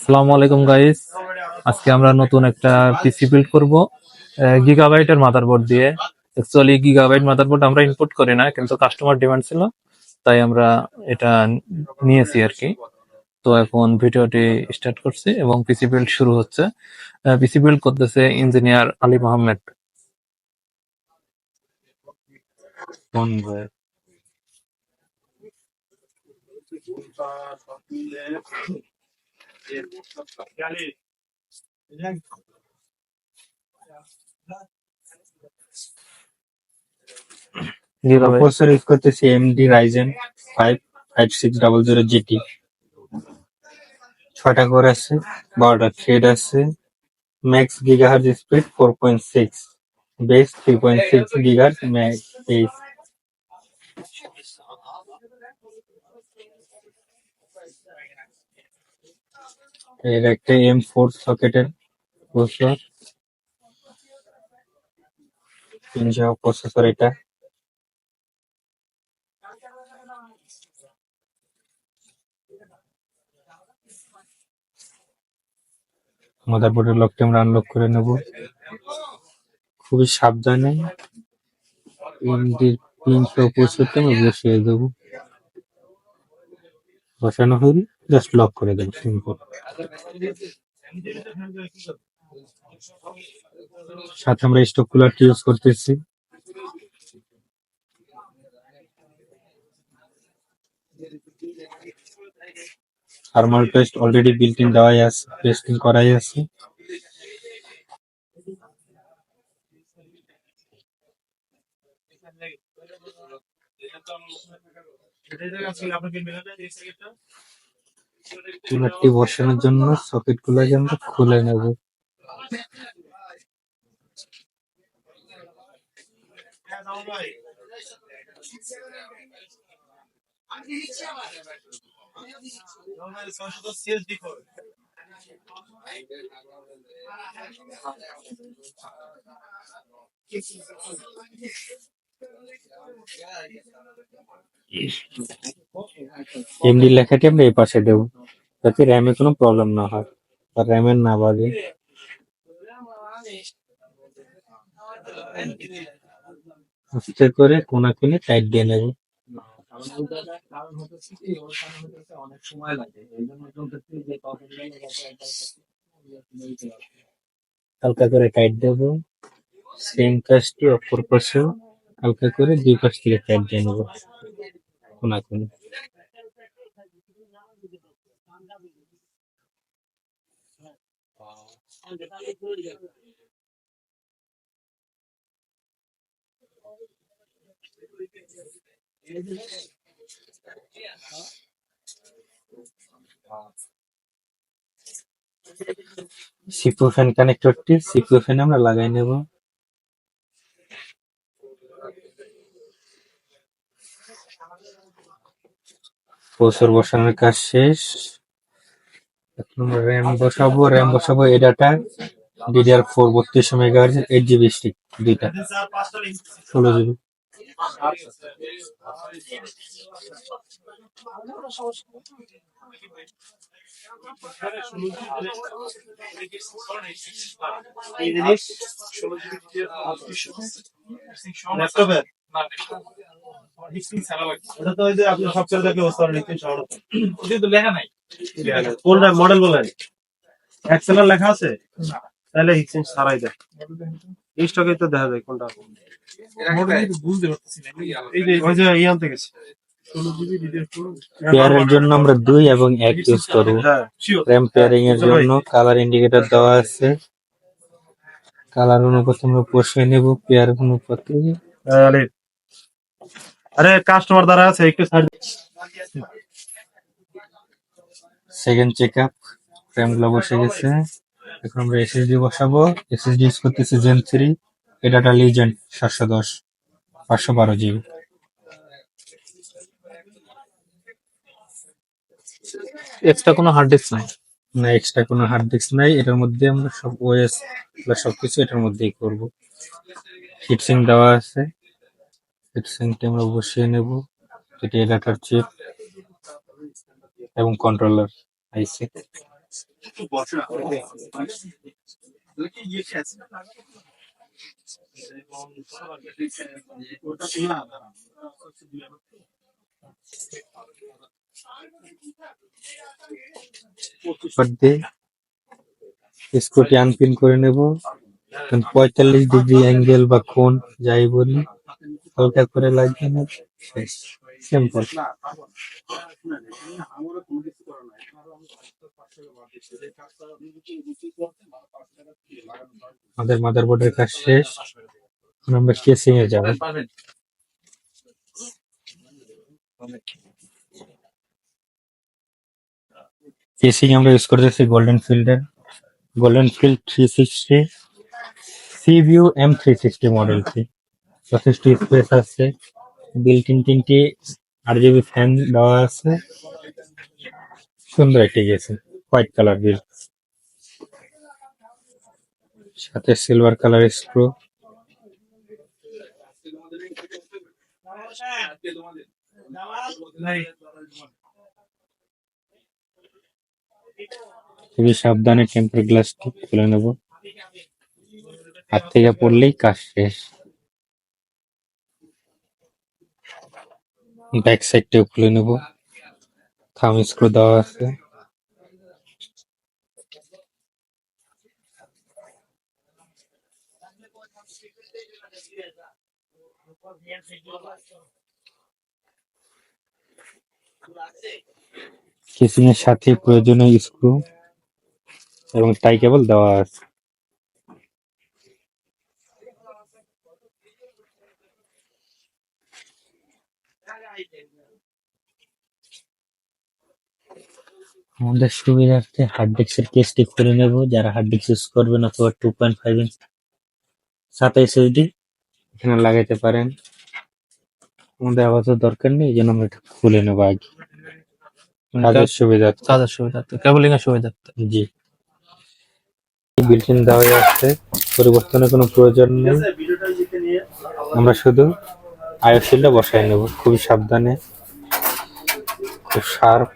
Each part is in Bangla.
আসসালামু আলাইকুম গাইস। আজকে আমরা নতুন একটা পিসি বিল্ড করব গিগাবাইটের মাদারবোর্ড দিয়ে। অ্যাকচুয়ালি গিগাবাইট মাদারবোর্ড আমরা ইনপুট করি না, কিন্তু কাস্টমার ডিমান্ড ছিল, তাই আমরা এটা নিয়েছি আর কি। তো এখন ভিডিওটি স্টার্ট করছি এবং পিসি বিল্ড শুরু হচ্ছে। পিসি বিল্ড করতেছে ইঞ্জিনিয়ার আলী মোহাম্মদ। কোন ভাই? গিগাবাইট প্রসেসর ইউজ করতেছি এমডি রাইজেন 5600 জিটি। 6টা কোর আছে, 12টা থ্রেড আছে, max gigahertz speed 4.6, base 3.6 gigahertz max base. এর একটা M4 সকেটের প্রসেসর, 300 প্রসেসর এটা। মাদারবোর্ডের লকটা আমরা আনলক করে নেব খুবই সাবধানে। এমডির পিন সহ প্রসেসরটা আমরা বসিয়ে দেবো। বসানো হলে জাস্ট লক করে দেবো, সিম্পল। সাথে আমরা স্টক কুলারটি ইউজ করতেছি। Thermal paste already built in দেওয়াই আছে, পেস্টিং করাই আছে। কুলারটি বসানোর জন্য সকেট গুলোকে আমরা খুলে নেব। এমডি লেখাটি আমরা এই পাশে দেবো, যাতে র্যামে কোনো প্রবলেম না হয় বা র্যামের না বাজে। আস্তে করে কোনাকুনি টাইট দিয়ে নেব। হালকা করে টাইট দেবো। সেম কাজটি অপর পাশেও হালকা করে দুই পাশ থেকে টাইট দিয়ে নেব কোনাকুনি। সিপিইউ ফ্যান কানেক্টরটি সিপিইউ ফ্যানে আমরা লাগাই নেব। প্রসেসর বসানোর কাজ শেষ। এখন আমরা র্যাম বসাবো ADATA DDR4 3200 megahertz 8 GB stick, দুইটা 16 GB। ল্যাপটপের ওটা তো ওই যে আপনি সফটওয়্যার দেখলে বুঝতে পারেন একটু সহজ। ওটা তো লেখা নাই। কোনটা মডেল বলেন? এক্সেলের লেখা আছে? তাহলে হিক্সেন সারাই দেয়। এই স্টকে তো দেখা যায় কোনটা। মডেল কিন্তু বুঝতে পারতেছি না। এই যে ওই যে আনতে গেছে। 16 GB DDR4 পেয়ারের জন্য আমরা 2 এবং 1 ইউজ করব। হ্যাঁ, শিওর। র্যাম পেয়ারিং এর জন্য কালার ইন্ডিকেটর দেওয়া আছে। কালার অনুপাতে আমরা বসিয়ে নেব পেয়ার অনুপাতে। আরে কাস্টমার দ্বারা আছে একটু ছাড়। সেকেন্ড চেকআপ, র্যামগুলো বসে গেছে। এখন আমরা এসএসডি বসাবো। এসএসডি ইউজ করতেছি gen 3 ADATA legend 710 512 GB। Extra কোনো হার্ড ডিস্ক নাই? না, এক্সট্রা কোনো হার্ড ডিস্ক নাই। এটার মধ্যে আমরা সব ওএস প্লাস সবকিছু এটার মধ্যেই করব। হিটসিঙ্ক দেওয়া আছে, হিটসিঙ্কটা আমরা বসিয়ে নেব। যেটি এডাটার চিপ এবং কন্ট্রোলার আইসি। এবার দিয়ে স্ক্রুটি আনপিন করে নেব। 45 ডিগ্রি অ্যাঙ্গেল বা কোণ যাই বলি, হালকা করে লাগিয়ে নেব। শেষ, সিম্পল। আমাদের মাদারবোর্ডের কাজ শেষ, এখন আমরা কেসিং এ যাবো। কেসিং আমরা ইউজ করতেছি গোল্ডেন ফিল্ড 360 সিভিউ M360 মডেলটি। যথেষ্ট স্পেস আছে, বিল্ট ইন 3টি RGB ফ্যান দেওয়া আছে। সুন্দর একটি কেসিং, হোয়াইট কালার বিল, সাথে সিলভার কালার স্ক্রু। খুবই সাবধানে টেম্পার গ্লাসটি খুলে নেব, হাত থেকে পড়লেই কাজ শেষ। ব্যাক সাইডটাও খুলে নেব, থাম স্ক্রু দেওয়া আছে। কেসিং এর সাথে প্রয়োজনীয় স্ক্রু এবং টাই কেবল দেওয়া আছে। আমাদের সুবিধার্থে হার্ড ডিস্কের কেসটি খুলে নেব। যারা হার্ড ডিস্ক ইউজ করবেন অথবা 2.5 ইঞ্চ SATA SSD এখানে লাগাইতে পারেন। আমাদের আপাতত দরকার নেই, এই জন্য আমরা এটা খুলে নেবো আগে কাজের সুবিধার্থে। কাজের সুবিধার্থে, কেবলিং এর সুবিধার্থে। জি, বিল্ট-ইন দেওয়া আছে, পরিবর্তনের কোনো প্রয়োজন নেই। আমরা শুধু আইওসিলটা বসাই নেব, খুবই সাবধানে, খুব শার্প।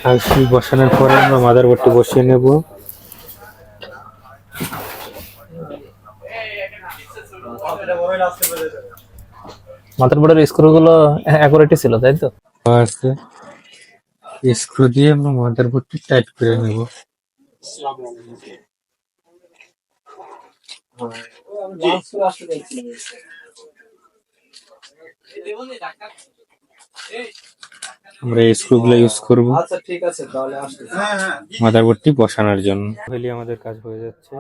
আইওসিল বসানোর পরে আমরা মাদারবোর্ডটি বসিয়ে নেব। মাদারবোর্ডের স্ক্রু গুলো অ্যাকুরেটই ছিল, তাই তো? আছে, স্ক্রু দিয়ে আমরা মাদারবোর্ডটি টাইট করে নেব। আমরা এই স্ক্রুগুলো ইউজ করব মাদারবোর্ডটি বসানোর জন্য। তাহলে আমাদের কাজ হয়ে যাচ্ছে।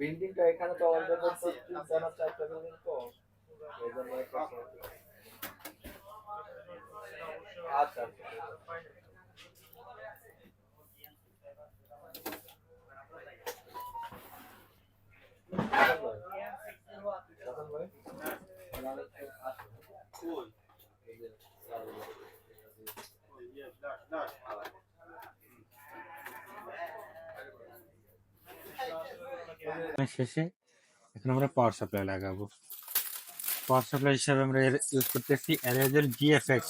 বিল্ডিংটা এখানে তো অলরেডি 3-4টা বিল্ডিং তো এইজন্য আচ্ছা শেষে এখন আমরা পাওয়ার সাপ্লাই লাগাবো। পাওয়ার সাপ্লাই হিসাবে আমরা ইউজ করতেছি eraser GFX।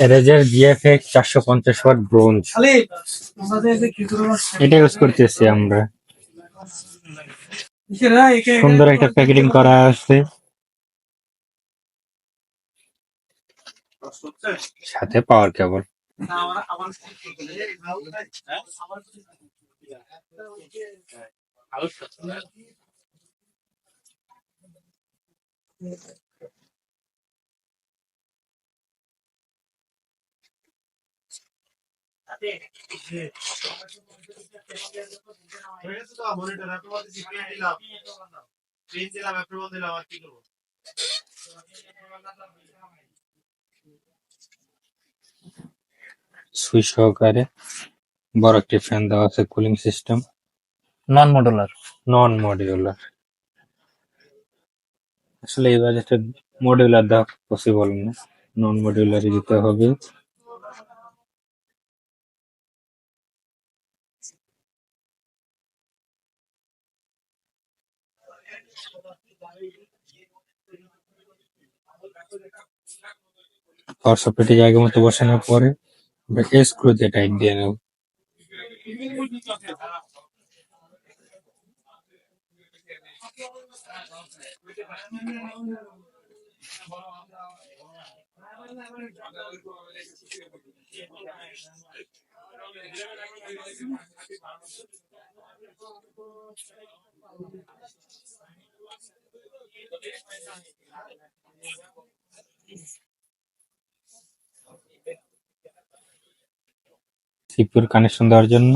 Eraser GFX 450 watt bronze, এটা ইউজ করতেছি আমরা। সুন্দর একটা প্যাকেজিং করা আছে, সাথে পাওয়ার কেবল। সুইচ সহকারে বড় একটি ফ্যান দেওয়া আছে, কুলিং সিস্টেম, নন মডুলার। নন মডিউলার। আসলে এই বাজেটে মডিউলার দেওয়া পসিবল না, নন মডিউলারি দিতে হবে। পাওয়ার সকেটে জায়গা মতো বসানোর পরে স্ক্রু দিয়ে টাইট দিয়ে নেব। সিপিউর কানেকশন দেওয়ার জন্য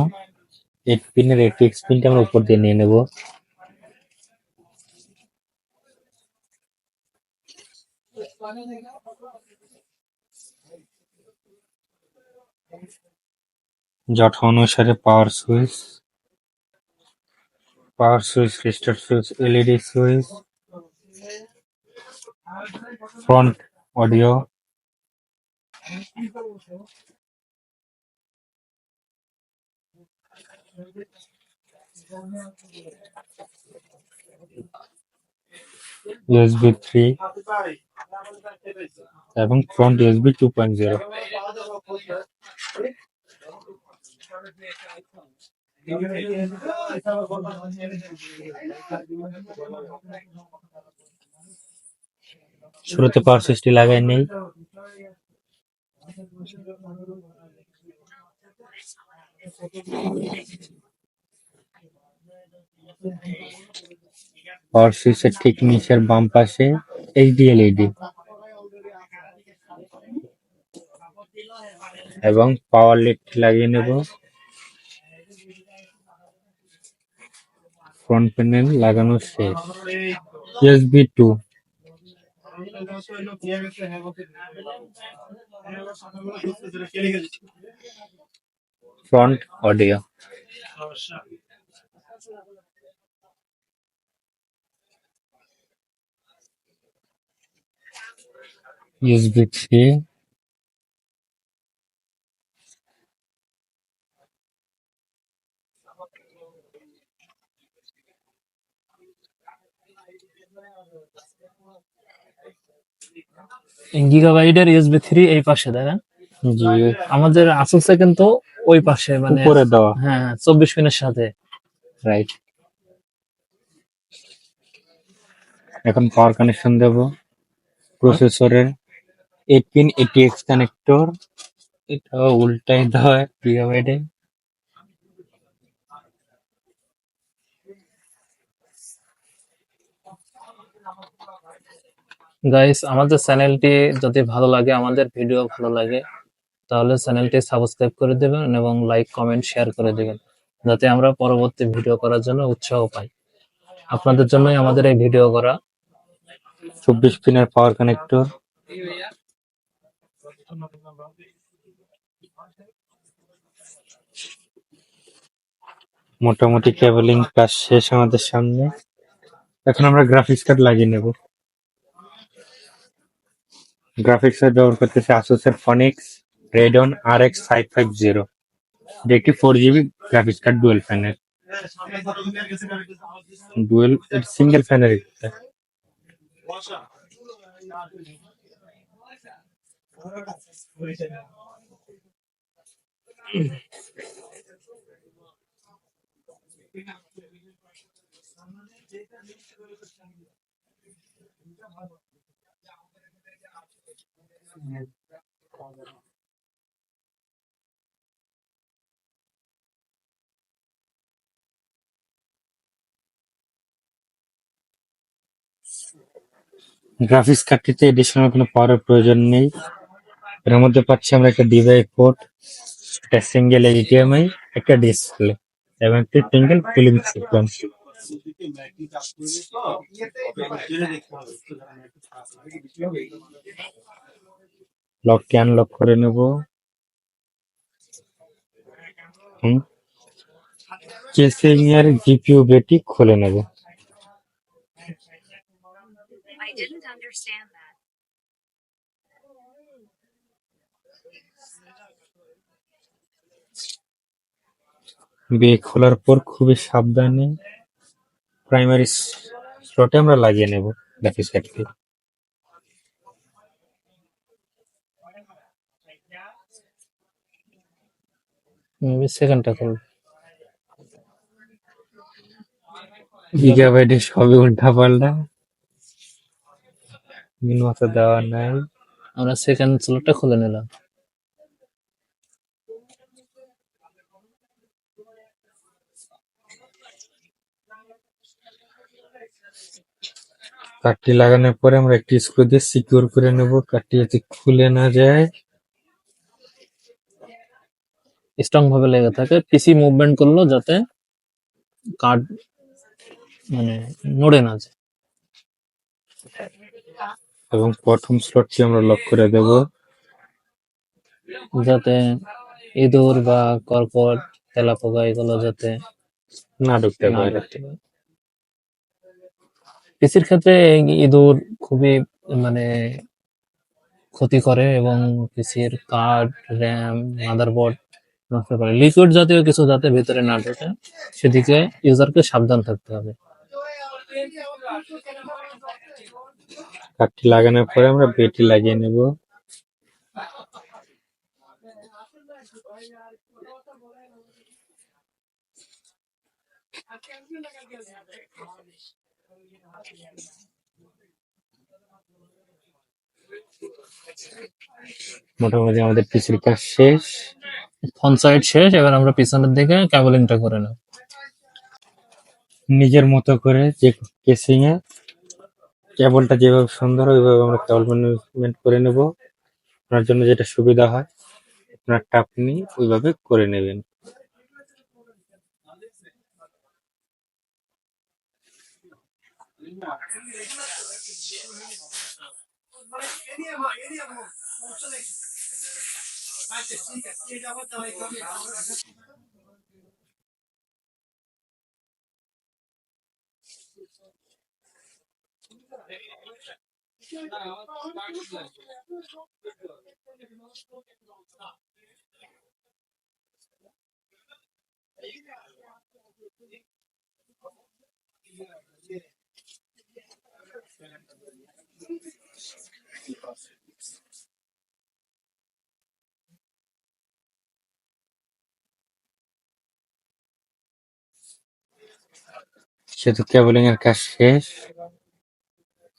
8 পিনের ATX পিনটা আমরা উপর দিয়ে নিয়ে নেব। যথা অনুসারে পাওয়ার switch, register switch, LED switch, front audio, USB 3 এবং ফ্রন্ট USB 2.0। শুরুতে পাওয়ার সুইচটি লাগাই নেই। পাওয়ার সুইচের ঠিক নিচের বাম পাশে এইচডি এলইডি এবং পাওয়ার লিডটি লাগিয়ে নেব। ফ্রন্ট প্যানেল লাগানো শেষ। USB 2, front audio, USB 3, গিগাবাইটের USB 3 এই পাশে দেখেন, জি আমাদের আসুসে কিন্তু ওই পাশে, মানে উপরে দেওয়া, হ্যাঁ 24 পিনের সাথে। রাইট। এখন পাওয়ার কানেকশন দেব প্রসেসরের 8 পিন ATX কানেক্টর। এটা উল্টাই দেওয়া গিগাবাইটে। গাইস, আমাদের চ্যানেলটি যদি ভালো লাগে, আমাদের ভিডিও ভালো লাগে, তাহলে চ্যানেলটি সাবস্ক্রাইব করে দেবেন এবং লাইক, কমেন্ট, শেয়ার করে দেবেন, যাতে আমরা পরবর্তী ভিডিও করার জন্য উৎসাহ পাই। আপনাদের জন্যই আমাদের এই ভিডিও করা। 24 পিনের পাওয়ার কানেক্টর, মোটামুটি কেবলিং কাজ শেষ আমাদের সামনে। এখন আমরা গ্রাফিক্স কার্ড লাগিয়ে নেব। গ্রাফিক্স কার্ড ব্যবহার করতেছি আসুসের ফনিক্স রেডন RX 550। এটি একটি 4GB গ্রাফিক্স কার্ড, ডুয়েল ফ্যানের, সিঙ্গেল ফ্যানের। গ্রাফিক্স কার্ডটিতে এডিশনাল কোনো পাওয়ারের প্রয়োজন নেই। এর মধ্যে পাচ্ছি আমরা একটা ডিভাই পোর্ট, একটা সিঙ্গেল HDMI, একটা ডিসপ্লে এবং একটি সিঙ্গেল ফিল্ম সিকোয়েন্স। লকটি আনলক করে নেব। কেসিং এর GPU বেটি খুলে নেব। I didn't understand that. বে খোলার পর খুবই সাবধানে প্রাইমারি স্লটে আমরা লাগিয়ে নেব গ্রাফিক্স কার্ডকে। সেকেন্ডটা করব। গিগাবাইটে সবই উল্টা পাল্টা, মিন মতো দেওয়া নাই। আমরা সেকেন্ড স্লটটা খুলে নিলাম। কার্ডটি লাগানোর পরে আমরা একটি স্ক্রু দিয়ে সিকিউর করে নেব, কার্ডটি যাতে খুলে না যায়। স্ট্রং ভাবে লেগে থাকে, পিসি মুভমেন্ট করলো যাতে কার্ড মানে নড়ে না যায়। এবং প্রথম স্লটটি আমরা লক করে দেব, যাতে ইঁদুর বা কর্কট, তেলাপোকা এগুলো যাতে না ঢুকতে না পারে। ঢুকতে পারে। পিসির ক্ষেত্রে ইঁদুর খুবই মানে ক্ষতি করে এবং পিসির কার্ড, র্যাম, মাদারবোর্ড নষ্ট করে। লিকুইড জাতীয় কিছু যাতে ভিতরে না ঢোকে সেদিকে ইউজারকে সাবধান থাকতে হবে। কার্ডটি লাগানোর পরে আমরা বেটি লাগিয়ে নেব। মোটামুটি আমাদের পিসির কাজ শেষ। ফ্রন্ট সাইড শেষ, এবার আমরা পিছনের দিকে কেবলিংটা করে নেব। নিজের মতো করে যে কেসিং এ কেবলটা যেভাবে সুন্দর ওইভাবে আমরা কেবল ম্যানেজমেন্ট করে নেব। আপনার জন্য যেটা সুবিধা হয় আপনারটা আপনি ওইভাবে করে নেবেন। সেহেতু কেবলিং এর কাজ শেষ,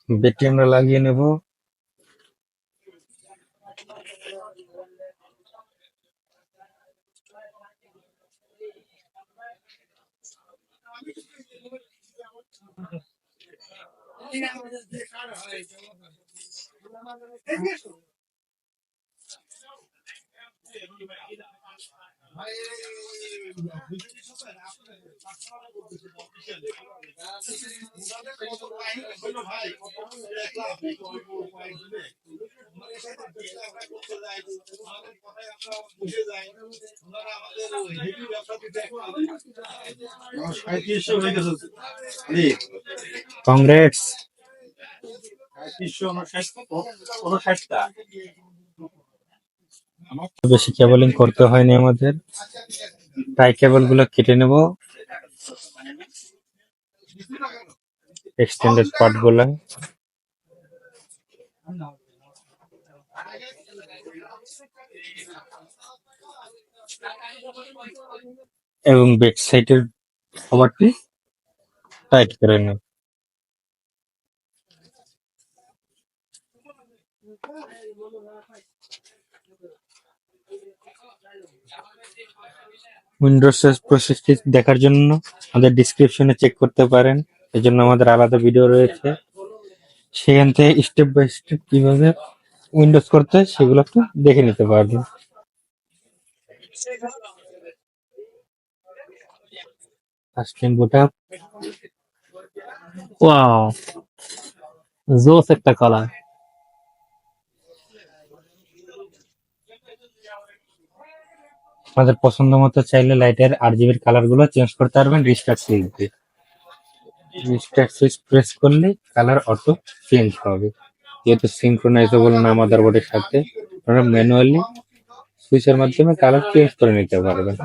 বেটি আমরা লাগিয়ে নেব। কংগ্রেস। বেশি কেবলিং করতে হয়নি আমাদের, তাই কেবল গুলো কেটে নেব এক্সটেন্ডেড পার্ট গুলা। এবং ব্যাক সাইডের কভারটি টাইট করে নেব। উইন্ডোজের প্রসেসটি দেখার জন্য আমাদের ডিসক্রিপশনে চেক করতে পারেন, এজন্য আমাদের আলাদা ভিডিও রয়েছে, সেখান থেকে স্টেপ বাই স্টেপ কিভাবে উইন্ডোজ করতে হয় সেগুলো একটু দেখে নিতে পারবেন। ফার্স্ট টাইম বুট আপ। ওয়াও, জোস একটা কালার। আপনাদের পছন্দ মতো চাইলে লাইটের RGB কালার গুলো চেঞ্জ করতে পারবেন রিস্টার্ট সুইচ দিয়ে। রিস্টার্ট সুইচ প্রেস করলে কালার অটো চেঞ্জ হবে, যেহেতু সিনক্রোনাইজেবল না মাদারবোর্ডের সাথে, আপনারা ম্যানুয়ালি সুইচের মাধ্যমে কালার চেঞ্জ করে নিতে পারবেন।